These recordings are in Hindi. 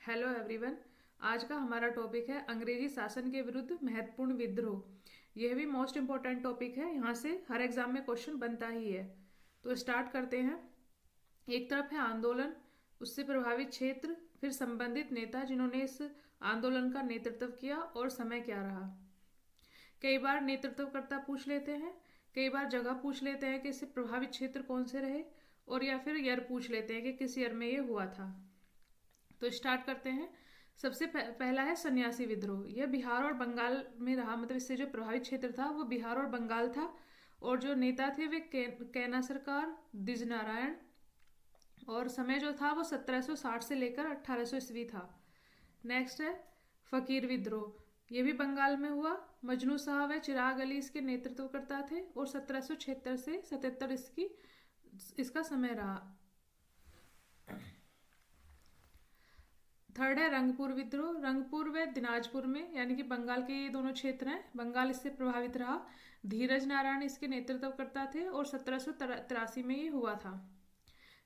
Hello everyone. आज का हमारा टॉपिक है अंग्रेजी शासन के विरुद्ध महत्वपूर्ण विद्रोह। यह भी मोस्ट इम्पोर्टेंट टॉपिक है, यहाँ से हर एग्जाम में क्वेश्चन बनता ही है। तो स्टार्ट करते हैं। एक तरफ है आंदोलन, उससे प्रभावित क्षेत्र, फिर संबंधित नेता जिन्होंने इस आंदोलन का नेतृत्व किया और समय क्या रहा। कई बार नेतृत्वकर्ता पूछ लेते हैं, कई बार जगह पूछ लेते हैं कि इससे प्रभावित क्षेत्र कौन से रहे, और या फिर ईयर पूछ लेते हैं कि किस ईयर में ये हुआ था। तो स्टार्ट करते हैं। सबसे पहला है सन्यासी विद्रोह। यह बिहार और बंगाल में रहा, मतलब इससे जो प्रभावित क्षेत्र था वो बिहार और बंगाल था। और जो नेता थे वे कैना सरकार, द्विज नारायण, और समय जो था वो 1760 से लेकर 1800 ईस्वी था। नेक्स्ट है फकीर विद्रोह। ये भी बंगाल में हुआ। मजनू साहब व चिराग अली इसके नेतृत्वकर्ता थे और 1776 से 77 इसका समय रहा। थर्ड है रंगपुर विद्रोह। रंगपुर व दिनाजपुर में, यानी कि बंगाल के ये दोनों क्षेत्र हैं, बंगाल इससे प्रभावित रहा। धीरज नारायण इसके नेतृत्वकर्ता थे और 1783 में ये हुआ था।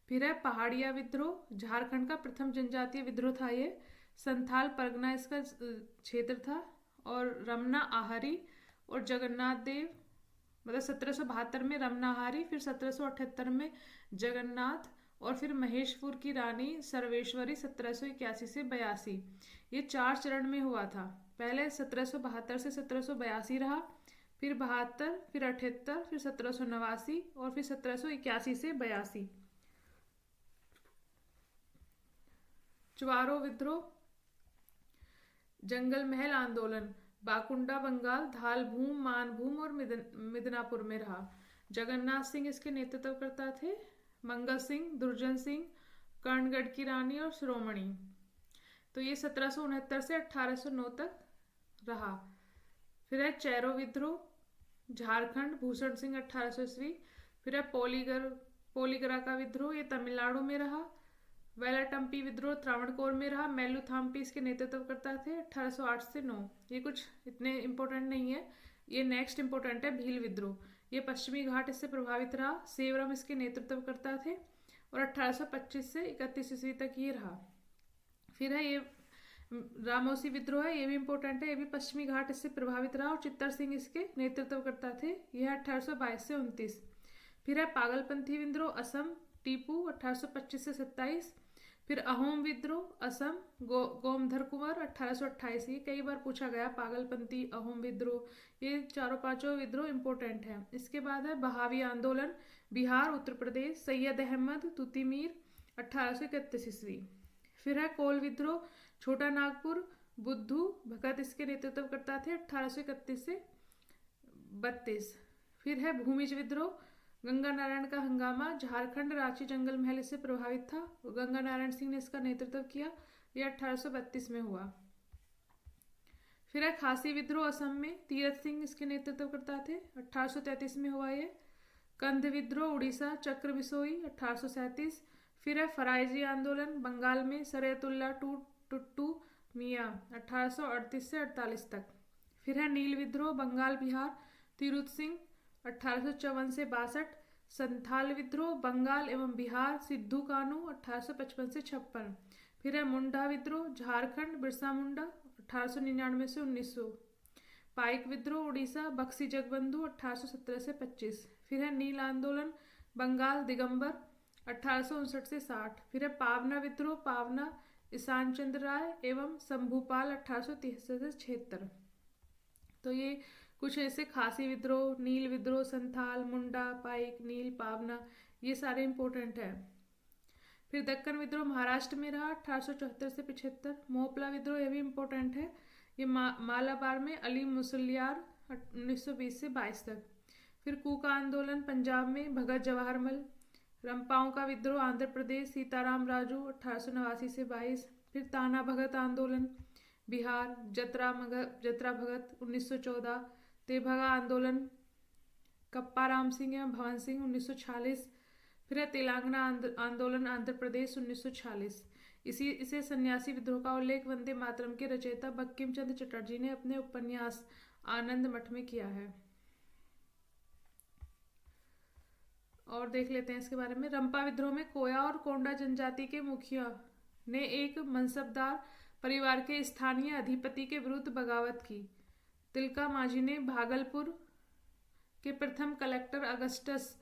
फिर है पहाड़िया विद्रोह। झारखंड का प्रथम जनजातीय विद्रोह था ये। संथाल परगना इसका क्षेत्र था। और रमना आहारी और जगन्नाथ देव, मतलब 1772 में रमना आहारी, फिर 1778 में जगन्नाथ, और फिर महेशपुर की रानी सर्वेश्वरी 1781 से 82। ये 4 चरण में हुआ था। पहले 1772 से 1782 रहा, फिर 72, फिर 78, फिर 1789 और फिर 1781 से 82। चुवारो विद्रोह। जंगल महल आंदोलन बाकुंडा बंगाल, धालभूम, मानभूम और मिदनापुर में रहा। जगन्नाथ सिंह इसके नेतृत्वकर्ता थे। मंगल सिंह, दुर्जन सिंह, कर्णगढ़ की रानी और शिरोमणि। तो ये 1769 से 1809 तक रहा। फिर है चैरो विद्रोह। झारखंड, भूषण सिंह 1800 ईस्वी। फिर है पोलीगरा का विद्रोह, ये तमिलनाडु में रहा। वेलाटम्पी विद्रोह त्रावणकोर में रहा। मेलुथाम्पी इसके नेतृत्वकर्ता थे 1808 से 9। ये कुछ इतने इम्पोर्टेंट नहीं है। ये नेक्स्ट इम्पोर्टेंट है भील विद्रोह। ये पश्चिमी घाट इससे प्रभावित रहा। सेवरम इसके नेतृत्वकर्ता थे और 1825 से 31 ईस्वी तक ये रहा। फिर है ये रामोसी विद्रोह है, ये भी इम्पोर्टेंट है। ये भी पश्चिमी घाट इससे प्रभावित रहा और चित्तर सिंह इसके नेतृत्वकर्ता थे। यह 1822 से 29। फिर है पागलपंथी विद्रोह असम, टीपू 1825 से 27। फिर अहोम विद्रोह असम, गोमधर कुंवर 1828। ये कई बार पूछा गया, पागलपंथी, अहोम विद्रोह, ये चारों पांचों विद्रोह इंपॉर्टेंट है। इसके बाद है बहावी आंदोलन बिहार, उत्तर प्रदेश, सैयद अहमद तुतीमीर 1831 ईस्वी। फिर है कोल विद्रोह छोटा नागपुर, बुद्धू भगत इसके नेतृत्वकर्ता थे 1831 से 32। फिर है भूमिज विद्रोह गंगा नारायण का हंगामा, झारखंड, रांची जंगल महल इससे प्रभावित था। गंगा नारायण सिंह ने इसका नेतृत्व किया। यह 1832 में हुआ। फिर है खासी विद्रोह असम में, तीरथ सिंह इसके नेतृत्वकर्ता थे, 1833 में हुआ ये। कंध विद्रोह उड़ीसा, चक्र बिसोई 1837। फिर है फराइजी आंदोलन बंगाल में, सरयतुल्ला टुट्टू मियाँ 1838 से 48 तक। फिर है नील विद्रोह बंगाल बिहार, तिरुत सिंह 1854 से 62। संथाल विद्रोह बंगाल एवं बिहार, सिद्धू कानू 1855 से 56। फिर है मुंडा विद्रोह झारखंड, बिरसा मुंडा 1899 से 1900। पाइक विद्रोह उड़ीसा, बक्सी जगबंधु 1817 से 25। फिर है नील आंदोलन बंगाल, दिगंबर 1859 से 60। फिर है पावना विद्रोह पावना, ईशान चंद्र राय एवं शंभूपाल 1873 से 76। तो ये कुछ ऐसे खासी विद्रोह, नील विद्रोह, संथाल, मुंडा, पाइक, नील, पावना, ये सारे इंपॉर्टेंट है। फिर दक्कन विद्रोह महाराष्ट्र में रहा 1874 से 75। मोपला विद्रोह ये भी इम्पोर्टेंट है। ये मालाबार में अली मुसलियार 1920 से 22 तक। फिर कूका आंदोलन पंजाब में, भगत जवाहरमल। रंपाओं का विद्रोह आंध्र प्रदेश, सीताराम राजू 1889 से 22। फिर ताना भगत आंदोलन बिहार, जतरा भगत 1914। तेभगा आंदोलन कप्पा राम सिंह एवं भवन सिंह 1946। फिर है तेलंगाना आंदोलन आंध्र प्रदेश 1946। इसे सन्यासी विद्रोह का उल्लेख वंदे मातरम के रचयिता बंकिम चंद्र चटर्जी ने अपने उपन्यास आनंद मठ में किया है। और देख लेते हैं इसके बारे में। रंपा विद्रोह में कोया और कोंडा जनजाति के मुखिया ने एक मनसबदार परिवार के स्थानीय अधिपति के विरुद्ध बगावत की। तिलका मांझी ने भागलपुर के प्रथम कलेक्टर अगस्टस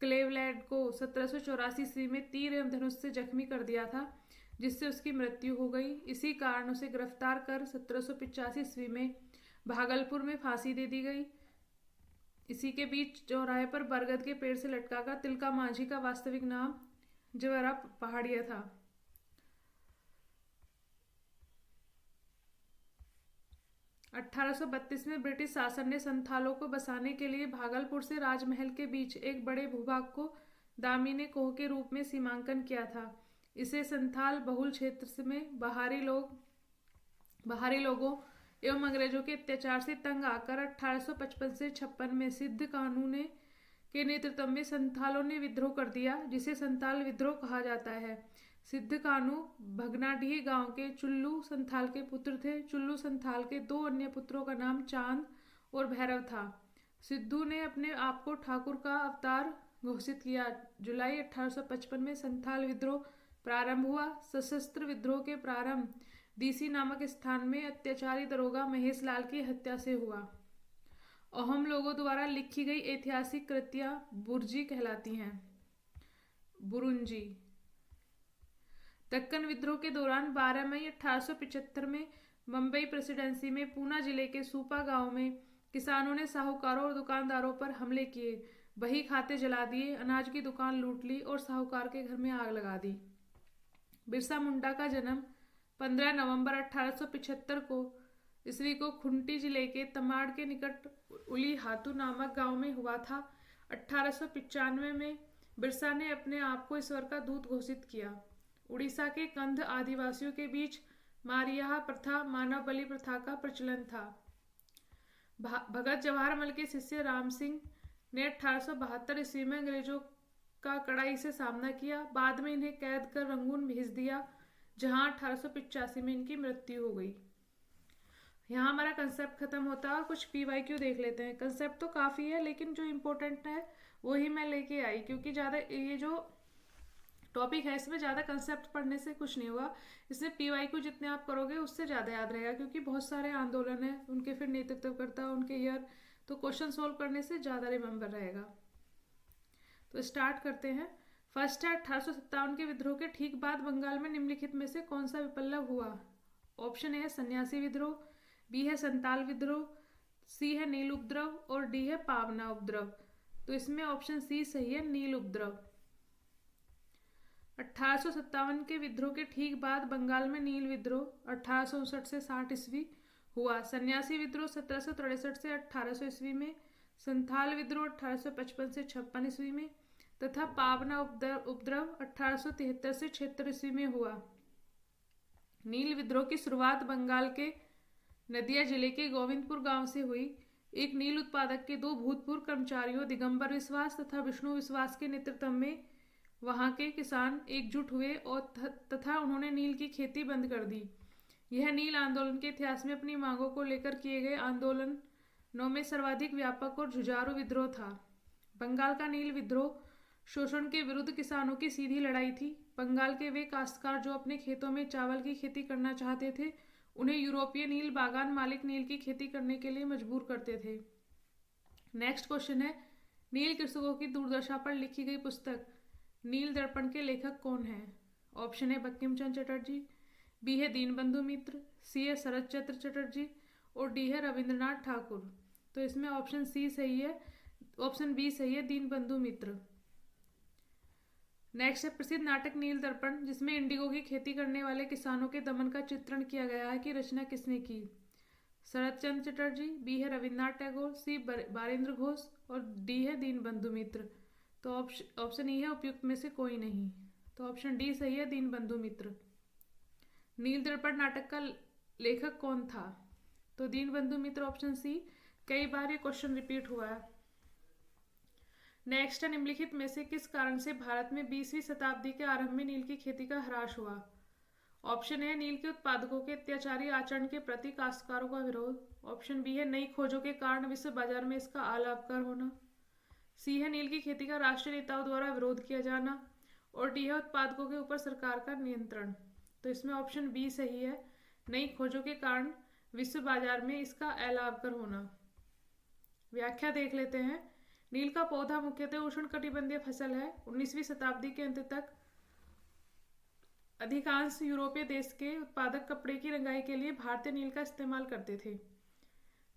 क्लेवलैंड को 1784 ईस्वी में तीर एवं धनुष से जख्मी कर दिया था, जिससे उसकी मृत्यु हो गई। इसी कारण उसे गिरफ्तार कर 1785 ईस्वी में भागलपुर में फांसी दे दी गई। इसी के बीच चौराहे पर बरगद के पेड़ से लटकाकर तिलका मांझी का वास्तविक नाम जवरा पहाड़िया था। 1832 में ब्रिटिश शासन ने संथालों को बसाने के लिए भागलपुर से राजमहल के बीच एक बड़े भूभाग को दामिनी कोह के रूप में सीमांकन किया था। इसे संथाल बहुल क्षेत्र में बाहरी लोगों एवं अंग्रेजों के अत्याचार से तंग आकर 1855 से 56 में सिद्ध कानून के नेतृत्व में संथालों ने विद्रोह कर दिया, जिसे संथाल विद्रोह कहा जाता है। सिद्ध कानू भगनाडीह गांव के चुल्लू संथाल के पुत्र थे। चुल्लू संथाल के दो अन्य पुत्रों का नाम चांद और भैरव था। सिद्धू ने अपने आप को ठाकुर का अवतार घोषित किया। जुलाई 1855 में संथाल विद्रोह प्रारंभ हुआ। सशस्त्र विद्रोह के प्रारंभ दीसी नामक स्थान में अत्याचारी दरोगा महेश लाल की हत्या से हुआ। अहोम लोगों द्वारा लिखी गई ऐतिहासिक कृतियां बुरजी कहलाती हैं। बुरुंजी। दक्कन विद्रोह के दौरान 12 मई 1875 में बम्बई प्रेसिडेंसी में पूना जिले के सूपा गांव में किसानों ने साहूकारों और दुकानदारों पर हमले किए, बही खाते जला दिए, अनाज की दुकान लूट ली और साहूकार के घर में आग लगा दी। बिरसा मुंडा का जन्म 15 नवंबर 1875 को ईस्वी को खुंटी जिले के तमाड़ के निकट उली हातू नामक गांव में हुआ था। 1895 में बिरसा ने अपने आप को ईश्वर का दूत घोषित किया। उड़ीसा के कंध आदिवासियों के बीच मारियाहा प्रथा, मानव बलि प्रथा का प्रचलन था। भगत जवाहरमल के शिष्य राम सिंह ने 1872 ईस्वी में अंग्रेजों का कड़ाई से सामना किया। बाद में इन्हें कैद कर रंगून भेज दिया, जहां 1885 में इनकी मृत्यु हो गई। यहाँ हमारा कंसेप्ट खत्म होता है। कुछ PYQ देख लेते हैं। कंसेप्ट तो काफ़ी है, लेकिन जो इम्पोर्टेंट है वही मैं लेके आई, क्योंकि ज़्यादा ये जो टॉपिक है इसमें ज़्यादा कंसेप्ट पढ़ने से कुछ नहीं हुआ। इसमें PYQ जितने आप करोगे उससे ज़्यादा याद रहेगा, क्योंकि बहुत सारे आंदोलन हैं, उनके फिर नेतृत्व करता है, उनके ईयर, तो क्वेश्चन सोल्व करने से ज़्यादा रिमेंबर रहेगा। तो स्टार्ट करते हैं। फर्स्ट है 1857 के विद्रोह के ठीक बाद बंगाल में निम्नलिखित में से कौन सा विप्लव हुआ। ऑप्शन ए है सन्यासी विद्रोह, बी है संताल विद्रोह, सी है नील उपद्रव और डी है पावना उपद्रव। तो इसमें ऑप्शन सी सही है, नील उपद्रव। 1857 के विद्रोह के ठीक बाद बंगाल में नील विद्रोह 1859 से 60 ईस्वी हुआ। सन्यासी विद्रोह 1763 से 1800 ईस्वी में, संथाल विद्रोह 1855 से 56 ईस्वी में तथा पावना उपद्रव 1873 से 76 ईस्वी में हुआ। नील विद्रोह की शुरुआत बंगाल के नदिया जिले के गोविंदपुर गांव से हुई। एक नील उत्पादक के दो भूतपूर्व कर्मचारियों दिगंबर विश्वास तथा विष्णु विश्वास के नेतृत्व में वहां के किसान एकजुट हुए और तथा उन्होंने नील की खेती बंद कर दी। यह नील आंदोलन के इतिहास में अपनी मांगों को लेकर किए गए आंदोलनों में सर्वाधिक व्यापक और जुझारू विद्रोह था। बंगाल का नील विद्रोह शोषण के विरुद्ध किसानों की सीधी लड़ाई थी। बंगाल के वे काश्तकार जो अपने खेतों में चावल की खेती करना चाहते थे, उन्हें यूरोपीय नील बागान मालिक नील की खेती करने के लिए मजबूर करते थे। नेक्स्ट क्वेश्चन है, नील कृषकों की दुर्दशा पर लिखी गई पुस्तक नील दर्पण के लेखक कौन है। ऑप्शन है बंकिम चंद्र चटर्जी, बी है दीनबंधु मित्र, सी है शरद चंद्र चटर्जी और डी है रविंद्रनाथ ठाकुर। तो इसमें ऑप्शन सी सही है, ऑप्शन बी सही है, दीनबंधु मित्र। नेक्स्ट है प्रसिद्ध नाटक नील दर्पण, जिसमें इंडिगो की खेती करने वाले किसानों के दमन का चित्रण किया गया है, कि रचना किसने की। शरद चंद्र चटर्जी, बी है रविन्द्रनाथ टैगोर, सी बारेंद्र घोष और डी है दीनबंधु मित्र। तो ऑप्शन ई है उपयुक्त में से कोई नहीं। तो ऑप्शन डी सही है, दीनबंधु मित्र। नील दर्पण नाटक का लेखक कौन था। तो दीनबंधु मित्र ऑप्शन सी। कई बार ये क्वेश्चन रिपीट हुआ है। नेक्स्ट है, निम्नलिखित में से किस कारण से भारत में 20वीं शताब्दी के आरंभ में नील की खेती का ह्रास हुआ। ऑप्शन ए नील के उत्पादकों के अत्याचारी आचरण के प्रति काश्तकारों का विरोध। ऑप्शन बी है नई खोजों के कारण विश्व बाजार में इसका अलाभकर होना। सी है नील की खेती का राष्ट्रीय नेताओं द्वारा विरोध किया जाना और डी है उत्पादकों के ऊपर सरकार का नियंत्रण। तो इसमें ऑप्शन बी सही है। नई खोजों के कारण विश्व बाजार में इसका अलावकर होना। व्याख्या देख लेते हैं। नील का पौधा मुख्यतः उष्णकटिबंधीय फसल है। 19वीं शताब्दी के अंत तक अधिकांश यूरोपीय देश के उत्पादक कपड़े की रंगाई के लिए भारतीय नील का इस्तेमाल करते थे।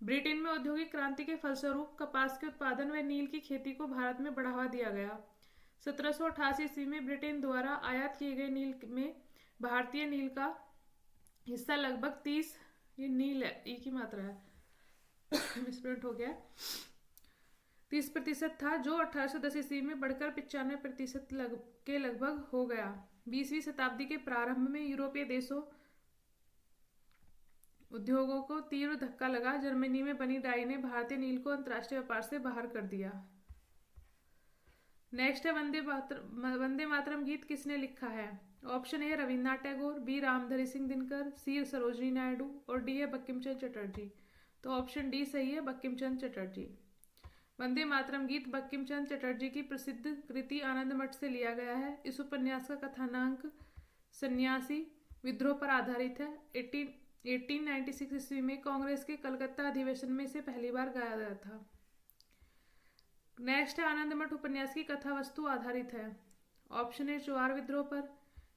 ब्रिटेन में औद्योगिक क्रांति के फलस्वरूप कपास के उत्पादन व नील की खेती को भारत में बढ़ावा दिया गया। 1788 ईस्वी में ब्रिटेन द्वारा आयात किए गए नील में भारतीय नील का हिस्सा लगभग 30, ये नील है, ई की मात्रा है, मिसप्रिंट हो गया, 30% था, जो 1810 ईस्वी में बढ़कर 95% के लगभग हो गया। 20वीं शताब्दी के प्रारंभ में यूरोपीय देशों उद्योगों को तीव्र धक्का लगा। जर्मनी में बनी डाई ने भारतीय नील को अंतर्राष्ट्रीय व्यापार से बाहर कर दिया। नेक्स्ट है वंदे मातरम गीत किसने लिखा है? Option A Rabindranath Tagore, B Ramdhari Singh Dinkar, C Sarojini Naidu और डी है बंकिम चंद्र चटर्जी। तो ऑप्शन डी सही है, बंकिम चंद्र चटर्जी। वंदे मातरम गीत बंकिम चंद्र चटर्जी की प्रसिद्ध कृति आनंद मठ से लिया गया है। इस उपन्यास का कथानक सन्यासी विद्रोह पर आधारित है। 1896 ईस्वी में कांग्रेस के कलकत्ता अधिवेशन में इसे पहली बार गाया गया था। नेक्स्ट है आनंद मठ उपन्यास की कथा वस्तु आधारित है। ऑप्शन ए चुआर विद्रोह पर,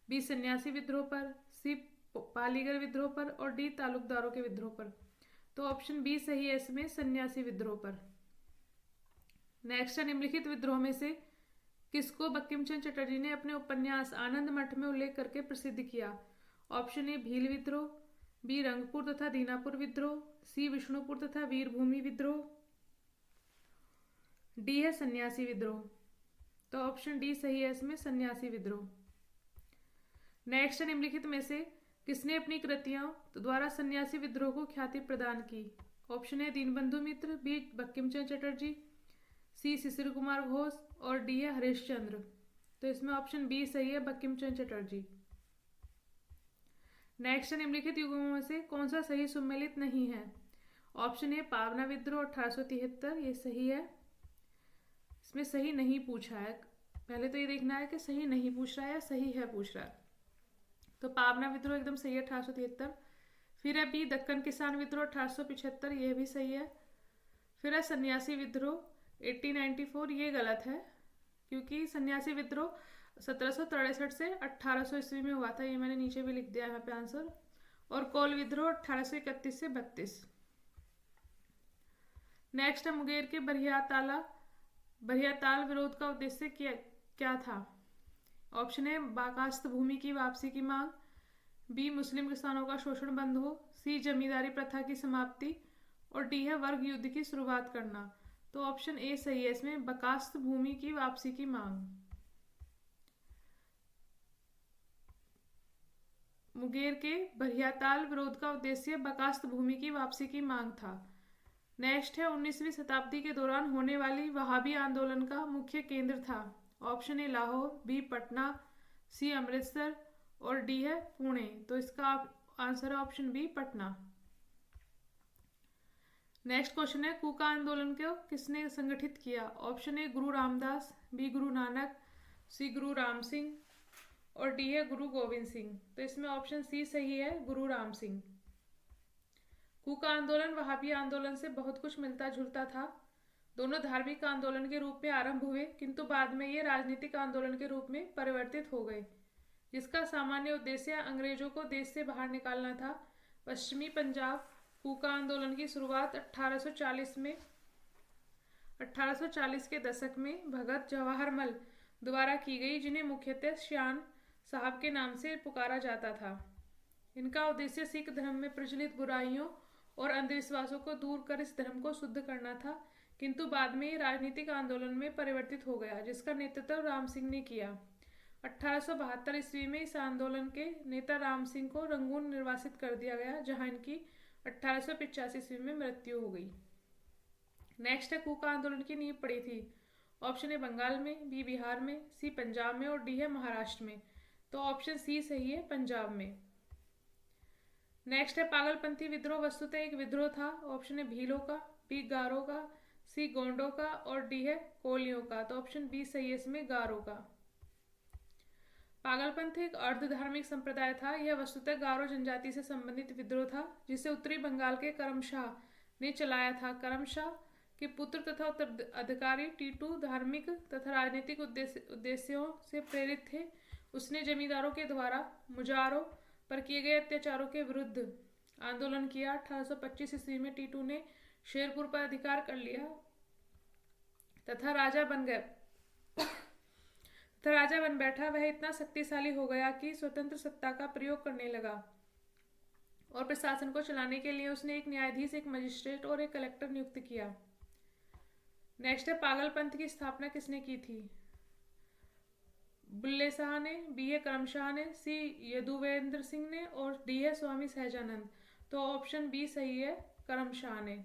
बी सन्यासी विद्रोह पर, सी पालीगर विद्रोह पर और डी तालुकदारों के विद्रोह पर। तो ऑप्शन बी सही है इसमें, सन्यासी विद्रोह पर। नेक्स्ट है निम्नलिखित विद्रोह में से किसको बंकिम चंद्र चटर्जी ने अपने उपन्यास आनंद मठ में उल्लेख करके प्रसिद्ध किया? ऑप्शन ए भील विद्रोह, बी रंगपुर तथा दीनापुर विद्रोह, सी विष्णुपुर तथा वीरभूमि विद्रोह, डी है सन्यासी विद्रोह। तो ऑप्शन डी सही है इसमें, सन्यासी विद्रोह। नेक्स्ट है निम्नलिखित में से किसने अपनी कृतियों द्वारा सन्यासी विद्रोह को ख्याति प्रदान की? Option A Dinabandhu Mitra, B Bankim Chandra Chatterjee, C Shishir Kumar Ghosh और डी है हरिश्चंद्र। तो इसमें ऑप्शन बी सही है, बंकिम चंद्र चटर्जी। नेक्स्ट है निम्नलिखित युगों में से कौन सा सही सुमेलित नहीं है? ऑप्शन ए पावना विद्रोह 1873, ये सही है। इसमें सही नहीं पूछा है, पहले तो ये देखना है कि सही नहीं पूछ रहा है या सही है पूछ रहा है। तो पावना विद्रोह एकदम सही है 1873। फिर है बी दक्कन किसान विद्रोह 1875, ये भी सही है। फिर है सन्यासी विद्रोह 1894, ये गलत है क्योंकि सन्यासी विद्रोह 1763 से 1800 ईस्वी में हुआ था, ये मैंने नीचे भी लिख दिया यहाँ पे आंसर। और कोल विद्रोह 1831 से 32। नेक्स्ट है मुंगेर के बरियाताल विरोध का उद्देश्य क्या था? ऑप्शन ए बाकास्त भूमि की वापसी की मांग, बी मुस्लिम किसानों का शोषण बंद हो, सी जमींदारी प्रथा की समाप्ति और डी है वर्ग युद्ध की शुरुआत करना। तो ऑप्शन ए सही है इसमें, बकास्त भूमि की वापसी की मांग। मुंगेर के बरियाताल विरोध का उद्देश्य बकास्त भूमि की वापसी की मांग था। नेक्स्ट है 19वीं शताब्दी के दौरान होने वाली वहाबी आंदोलन का मुख्य केंद्र था। Option A Lahore, B Patna, C Amritsar और डी है पुणे। तो इसका आंसर है option B Patna. Next question है कूका आंदोलन को किसने संगठित किया? ऑप्शन ए गुरु रामदास, बी गुरु नानक, सी गुरु राम सिंह और डी है गुरु गोविंद सिंह। तो इसमें ऑप्शन सी सही है, गुरु राम सिंह। कूका आंदोलन वहाबी आंदोलन से बहुत कुछ मिलता जुलता था। दोनों धार्मिक आंदोलन के रूप में आरंभ हुए, किंतु बाद में ये राजनीतिक आंदोलन के रूप में परिवर्तित हो गए, जिसका सामान्य उद्देश्य अंग्रेजों को देश से बाहर निकालना था। पश्चिमी पंजाब कूका आंदोलन की शुरुआत 1840 के दशक में भगत जवाहरमल द्वारा की गई, जिन्हें मुख्यतः श्यान साहब के नाम से पुकारा जाता था। इनका उद्देश्य सिख धर्म में प्रचलित बुराइयों और अंधविश्वासों को दूर कर इस धर्म को शुद्ध करना था, किंतु बाद में ये राजनीतिक आंदोलन में परिवर्तित हो गया, जिसका नेतृत्व राम सिंह ने किया। 1872 ईस्वी में इस आंदोलन के नेता राम सिंह को रंगून निर्वासित कर दिया गया, जहां इनकी 1885 ईस्वी में मृत्यु हो गई। नेक्स्ट है कूका आंदोलन की नींव पड़ी थी। ऑप्शन ए बंगाल में, बी बिहार में, सी पंजाब में और डी है महाराष्ट्र में। तो ऑप्शन सी सही है, पंजाब में। नेक्स्ट है पागलपंथी विद्रोह वस्तुतः एक विद्रोह था। ऑप्शन ए भीलों का, बी गारों का, सी गोंडों का और डी है कोलियों का। तो ऑप्शन बी सही है इसमें, गारों का। पागलपंथ एक अर्ध धार्मिक संप्रदाय था। यह वस्तुतः गारो जनजाति से संबंधित विद्रोह था जिसे उत्तरी बंगाल के करमशाह ने चलाया था। करमशाह के पुत्र तथा उत्तराधिकारी टीटू धार्मिक तथा राजनीतिक उद्देश्यों से प्रेरित थे। उसने जमींदारों के द्वारा मुजारों पर किए गए अत्याचारों के विरुद्ध आंदोलन किया। 1825 ईस्वी में टीटू ने शेरपुर पर अधिकार कर लिया तथा राजा बन बैठा। वह इतना शक्तिशाली हो गया कि स्वतंत्र सत्ता का प्रयोग करने लगा और प्रशासन को चलाने के लिए उसने एक न्यायाधीश, एक मजिस्ट्रेट और एक कलेक्टर नियुक्त किया। नेक्स्ट है, पागलपंथ की स्थापना किसने की थी? बुल्ले शाह ने, बी है करमशाह ने, सी यदुवेंद्र सिंह ने और डी है स्वामी सहजानंद। तो ऑप्शन बी सही है, करमशाह ने।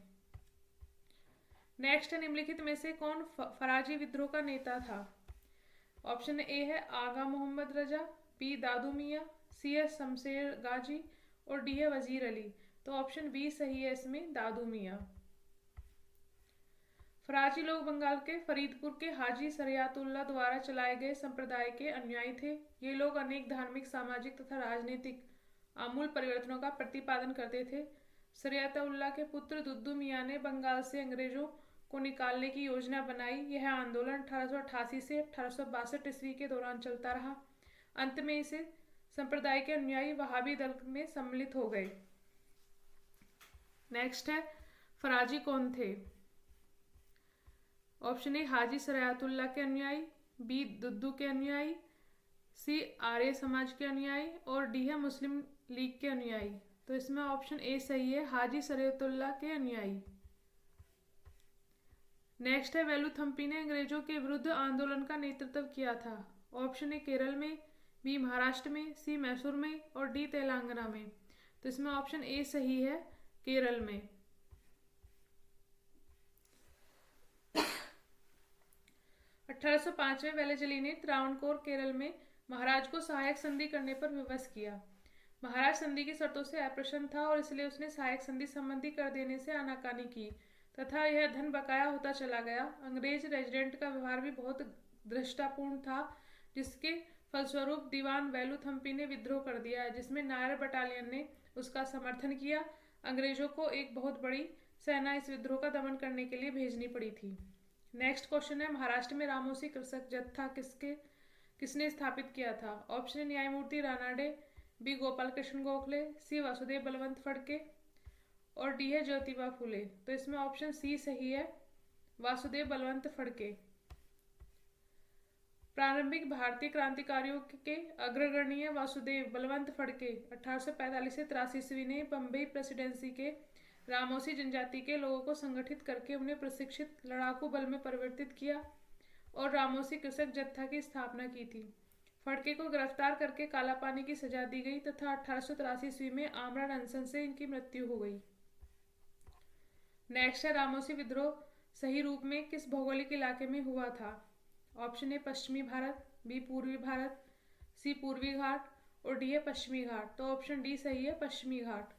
नेक्स्ट है, निम्नलिखित में से कौन फराजी विद्रोह का नेता था? ऑप्शन ए है आगा मोहम्मद रजा, बी दादू मियाँ, सी है शमशेर गाजी और डी है वजीर अली। तो ऑप्शन बी सही है इसमें, दादू मियाँ। फराजी लोग बंगाल के फरीदपुर के हाजी शरियातुल्लाह द्वारा चलाए गए संप्रदाय के अनुयायी थे। ये लोग अनेक धार्मिक, सामाजिक तथा राजनीतिक आमूल परिवर्तनों का प्रतिपादन करते थे। शरियातुल्लाह के पुत्र दुद्दू मियाँ ने बंगाल से अंग्रेजों को निकालने की योजना बनाई। यह आंदोलन 1888 से 1862 ईस्वी के दौरान चलता रहा। अंत में इसे संप्रदाय के अनुयायी वहाबी दल में सम्मिलित हो गए। नेक्स्ट है, फराजी कौन थे? ऑप्शन ए हाजी शरियातुल्लाह के अनुयायी, बी दुद्दू के अनुयायी, सी आर्य समाज के अनुयायी और डी है मुस्लिम लीग के अनुयायी। तो इसमें ऑप्शन ए सही है, हाजी शरियतुल्लाह के अनुयायी। नेक्स्ट है, वेलुथम्पी ने अंग्रेजों के विरुद्ध आंदोलन का नेतृत्व किया था। ऑप्शन ए केरल में, बी महाराष्ट्र में, सी मैसूर में और डी तेलंगाना में। तो इसमें ऑप्शन ए सही है, केरल में। 1805 में वेलेजली ने त्रावणकोर केरल में महाराज को सहायक संधि करने पर विवश किया। महाराज संधि की शर्तों से अप्रसन्न था और इसलिए उसने सहायक संधि संबंधी कर देने से आनाकानी की तथा यह धन बकाया होता चला गया। अंग्रेज रेजिडेंट का व्यवहार भी बहुत धृष्टापूर्ण था, जिसके फलस्वरूप दीवान वेलुथम्पी ने विद्रोह कर दिया, जिसमें नायर बटालियन ने उसका समर्थन किया। अंग्रेजों को एक बहुत बड़ी सेना इस विद्रोह का दमन करने के लिए भेजनी पड़ी थी। नेक्स्ट क्वेश्चन है, महाराष्ट्र में रामोसी कृषक जत्था किसने स्थापित किया था? ऑप्शन ए न्यायमूर्ति रानाडे, बी गोपाल कृष्ण गोखले, सी वासुदेव बलवंत फड़के और डी है ज्योतिबा फुले। तो इसमें ऑप्शन सी सही है, वासुदेव बलवंत फड़के। प्रारंभिक भारतीय क्रांतिकारियों के अग्रगण्य वासुदेव बलवंत फड़के 1845 से 83 ईस्वी ने बम्बई प्रेसिडेंसी के रामोसी जनजाति के लोगों को संगठित करके उन्हें प्रशिक्षित लड़ाकू बल में परिवर्तित किया और रामोसी कृषक जत्था की स्थापना की थी। फड़के को गिरफ्तार करके कालापानी की सजा दी गई तथा 1883 ईस्वी में आमरण अनशन से इनकी मृत्यु हो गई। नेक्स्ट है, रामोसी विद्रोह सही रूप में किस भौगोलिक इलाके में हुआ था? ऑप्शन ए पश्चिमी भारत, बी पूर्वी भारत, सी पूर्वी घाट और डी है पश्चिमी घाट। तो ऑप्शन डी सही है, पश्चिमी घाट।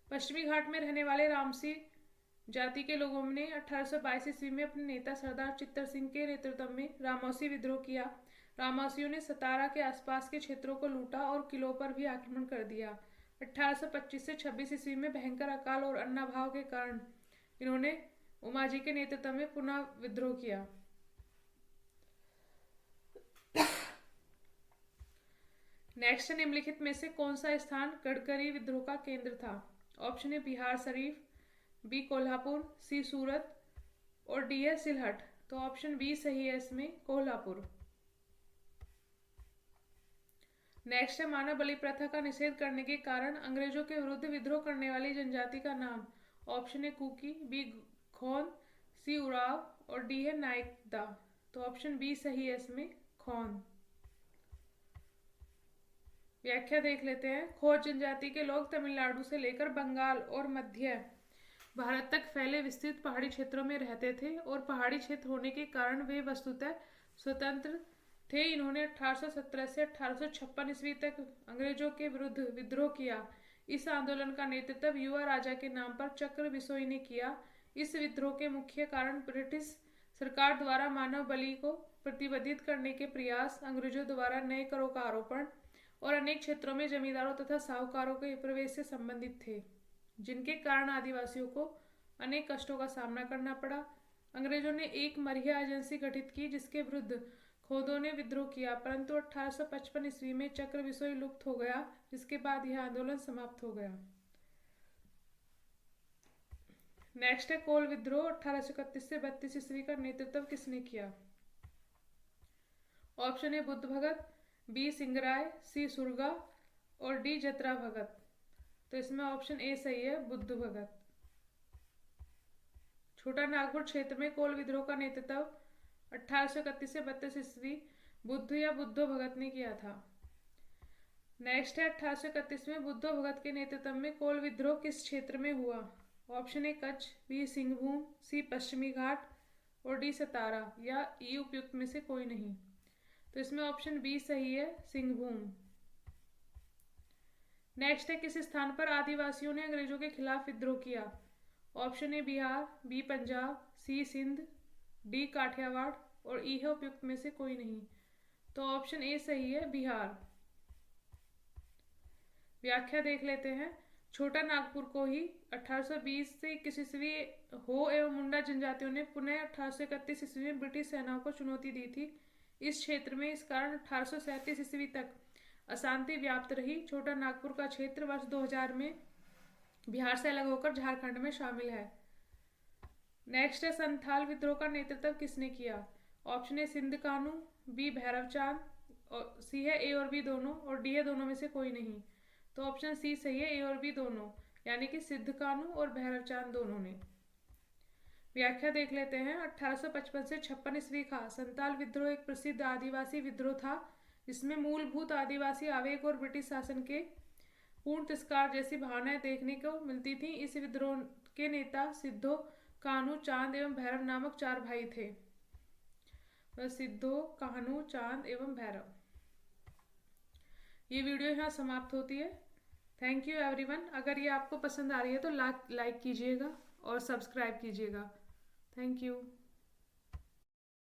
पश्चिमी घाट में रहने वाले रामसी जाति के लोगों ने 1822 ईस्वी में अपने नेता सरदार चित्तर सिंह के नेतृत्व में रामोसी विद्रोह किया। रामोसियों ने सतारा के आसपास के क्षेत्रों को लूटा और किलों पर भी आक्रमण कर दिया। 1825 से 26 ईस्वी में भयंकर अकाल और अन्नाभाव के कारण इन्होंने उमाजी के नेतृत्व में पुनः विद्रोह किया। नेक्स्ट, निम्नलिखित में से कौन सा स्थान गडकरी विद्रोह का केंद्र था? Option A Bihar Sharif, B Kolhapur, C Surat और डी है सिलहट। तो ऑप्शन बी सही है इसमें, कोल्हापुर। नेक्स्ट है, मानव बलि प्रथा का निषेध करने के कारण अंग्रेजों के विरुद्ध विद्रोह करने वाली जनजाति का नाम। ऑप्शन ए कुकी, बी खोन, सी उराव और डी है नायकदा। तो ऑप्शन बी सही है इसमें, खोन। व्याख्या देख लेते हैं। खोज जनजाति के लोग तमिलनाडु से लेकर बंगाल और मध्य भारत तक फैले विस्तृत पहाड़ी क्षेत्रों में रहते थे और पहाड़ी क्षेत्र होने के कारण वे वस्तुतः स्वतंत्र थे। इन्होंने 1817 से 1856 ईस्वी तक अंग्रेजों के विरुद्ध विद्रोह किया। इस आंदोलन का नेतृत्व युवा राजा के नाम पर चक्र बिसोई ने किया। इस विद्रोह के मुख्य कारण ब्रिटिश सरकार द्वारा मानव बलि को प्रतिबंधित करने के प्रयास, अंग्रेजों द्वारा नए करों का आरोपण और अनेक क्षेत्रों में जमींदारों तथा साहूकारों के प्रवेश से संबंधित थे, जिनके कारण आदिवासियों को अनेक कष्टों का सामना करना पड़ा। अंग्रेजों ने एक मरिया एजेंसी गठित की जिसके विरुद्ध खोदों ने विद्रोह किया, परंतु 1855 ईस्वी में चक्र विसोई लुप्त हो गया, जिसके बाद यह आंदोलन समाप्त हो गया। नेक्स्ट है कोल विद्रोह। 1831 से 32 ईस्वी का नेतृत्व किसने किया? Option A Budhu Bhagat, B Singrai, C Surga और डी जतरा भगत। तो इसमें ऑप्शन ए सही है, बुद्ध भगत। छोटा नागपुर क्षेत्र में कोल विद्रोह का नेतृत्व 1831 से 32 ईस्वी बुद्ध या बुद्धो भगत ने किया था। नेक्स्ट है 1831 में बुद्धो भगत के नेतृत्व में कोल विद्रोह किस क्षेत्र में हुआ? Option A Kutch, B Singhbhum, C पश्चिमी घाट और डी सतारा या ई उपयुक्त में से कोई नहीं। तो इसमें ऑप्शन बी सही है, सिंहभूम। नेक्स्ट है किस स्थान पर आदिवासियों ने अंग्रेजों के खिलाफ विद्रोह किया? Option A Bihar, B Punjab, C Sindh, D Kathiawar और ई है उपयुक्त में से कोई नहीं। तो ऑप्शन ए सही है, बिहार। व्याख्या देख लेते हैं। छोटा नागपुर को ही 1820 से 21 ईस्वी हो एवं मुंडा जनजातियों ने पुनः 1831 ईस्वी में ब्रिटिश सेनाओं को चुनौती दी थी। इस क्षेत्र में इस कारण 1837 ईस्वी तक अशांति व्याप्त रही। छोटा नागपुर का क्षेत्र वर्ष 2000 में बिहार से अलग होकर झारखंड में शामिल है। नेक्स्ट है संथाल विद्रोह का नेतृत्व किसने किया? Option A Sindh Kanu, B Bhairav Chand, और सी है ए और बी दोनों और डी है दोनों में से कोई नहीं। तो ऑप्शन सी सही है, ए और बी दोनों, यानी कि सिद्ध कानू और भैरव चांद दोनों ने। व्याख्या देख लेते हैं। 1855 से 56 ईस्वी का संताल विद्रोह एक प्रसिद्ध आदिवासी विद्रोह था, जिसमें मूलभूत आदिवासी आवेग और ब्रिटिश शासन के पूर्ण तिरस्कार जैसी भावनाएं देखने को मिलती थी। इस विद्रोह के नेता सिद्धो, कान्हू, चांद एवं भैरव नामक 4 भाई थे। सिद्धो, कान्हू, चांद एवं भैरव। ये वीडियो यहाँ समाप्त होती है। Thank you everyone. अगर ये आपको पसंद आ रही है तो लाइक कीजिएगा और सब्सक्राइब कीजिएगा। Thank you.